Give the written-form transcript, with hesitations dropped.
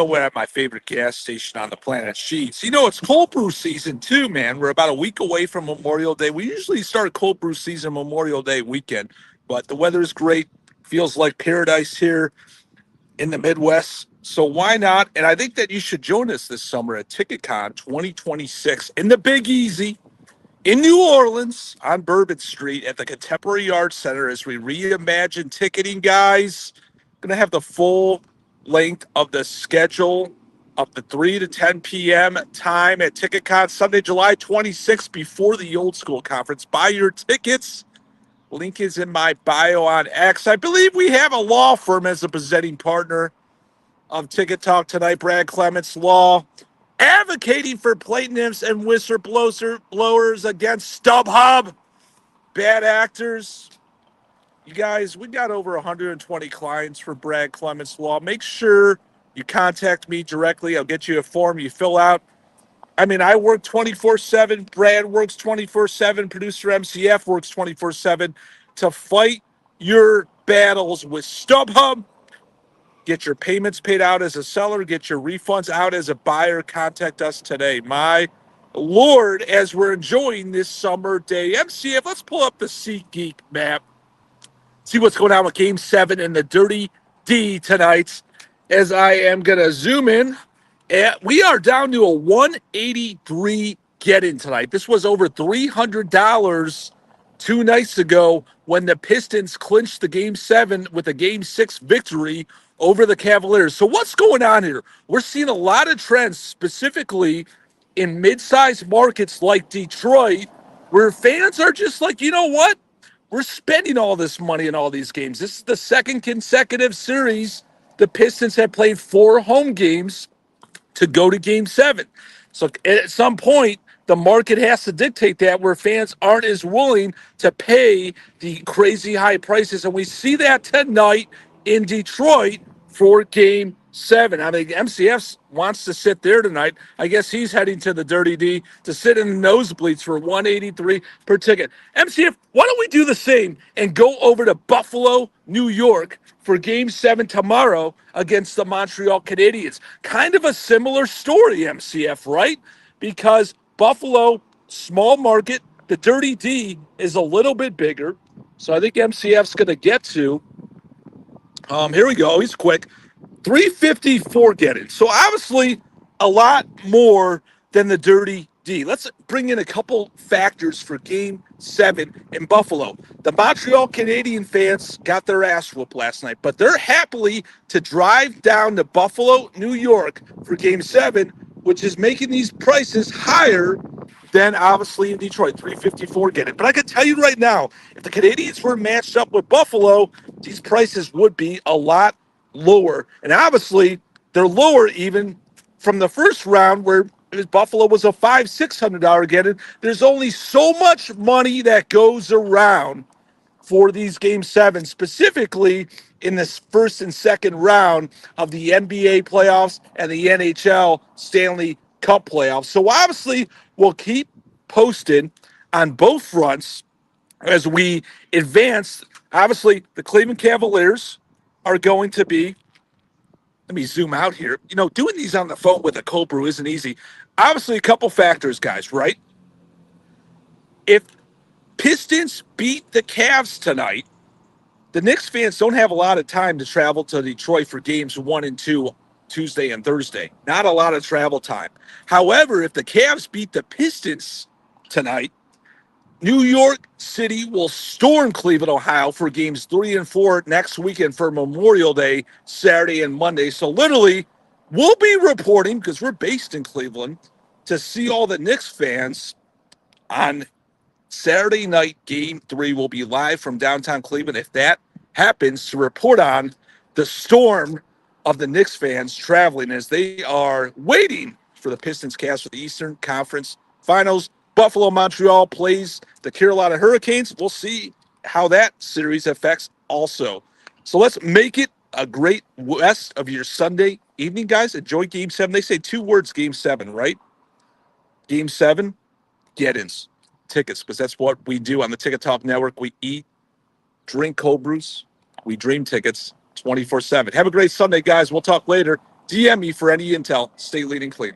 We're at my favorite gas station on the planet, Sheets. It's cold brew season too, man. We're about a week away from Memorial Day. We usually start cold brew season Memorial Day weekend, but the weather is great. Feels like paradise here in the Midwest. So why not? And I think that you should join us this summer at TicketCon 2026 in the Big Easy in New Orleans on Bourbon Street at the Contemporary Arts Center as we reimagine ticketing, guys. Going to have the full length of the schedule of the 3 to 10 p.m. time at TicketCon Sunday, July 26th before the Old School Conference. Buy your tickets. Link is in my bio on X. I believe we have a law firm as a presenting partner of Ticket Talk tonight, Brad Clements Law, advocating for plaintiffs and whistleblowers against StubHub, bad actors. You guys, we got over 120 clients for Brad Clements Law. Make sure you contact me directly. I'll get you a form you fill out. I work 24/7. Brad works 24/7. Producer MCF works 24/7 to fight your battles with StubHub. Get your payments paid out as a seller. Get your refunds out as a buyer. Contact us today. My Lord, as we're enjoying this summer day. MCF, let's pull up the SeatGeek map. See what's going on with Game 7 in the Dirty D tonight. As I am going to zoom in. We are down to a 183 get-in tonight. This was over $300 2 nights ago when the Pistons clinched the Game 7 with a Game 6 victory over the Cavaliers. So what's going on here? We're seeing a lot of trends, specifically in mid-sized markets like Detroit, where fans are just like, you know what? We're spending all this money in all these games. This is the second consecutive series the Pistons have played 4 home games to go to Game 7. So at some point, the market has to dictate that, where fans aren't as willing to pay the crazy high prices. And we see that tonight in Detroit for Game 7. MCF wants to sit there tonight. I guess he's heading to the Dirty D to sit in the nosebleeds for $183 per ticket. MCF, why don't we do the same and go over to Buffalo, New York for Game 7 tomorrow against the Montreal Canadiens? Kind of a similar story, MCF, right? Because Buffalo, small market, the Dirty D is a little bit bigger. So I think MCF's going to get to, here we go, he's quick, 354 get it. So obviously a lot more than the Dirty D. Let's bring in a couple factors for Game 7 in Buffalo. The Montreal Canadian fans got their ass whooped last night, but they're happily to drive down to Buffalo, New York for Game 7, which is making these prices higher than obviously in Detroit, 354 get it. But I can tell you right now, if the Canadiens were matched up with Buffalo, these prices would be a lot lower. And obviously, they're lower even from the first round where Buffalo was a $600 get-in. There's only so much money that goes around for these Game 7, specifically in this first and second round of the NBA playoffs and the NHL Stanley Cup playoffs. So obviously, we'll keep posted on both fronts as we advance. Obviously, the Cleveland Cavaliers are going to be, let me zoom out here. Doing these on the phone with a cold brew isn't easy. Obviously, a couple factors, guys, right? If Pistons beat the Cavs tonight, the Knicks fans don't have a lot of time to travel to Detroit for games 1 and 2 Tuesday and Thursday. Not a lot of travel time. However, if the Cavs beat the Pistons tonight, New York City will storm Cleveland, Ohio for games 3 and 4 next weekend for Memorial Day, Saturday and Monday. So literally, we'll be reporting, because we're based in Cleveland, to see all the Knicks fans on Saturday night. Game 3 will be live from downtown Cleveland, if that happens, to report on the storm of the Knicks fans traveling as they are waiting for the Pistons Cavs for the Eastern Conference Finals. Buffalo, Montreal plays the Carolina Hurricanes. We'll see how that series affects also. So let's make it a great rest of your Sunday evening, guys. Enjoy Game 7. They say 2 words, Game 7, right? Game 7, get-ins, tickets, because that's what we do on the Ticket Talk Network. We eat, drink cold brews We dream tickets 24/7. Have a great Sunday, guys. We'll talk later. DM me for any intel. Stay lean and clean.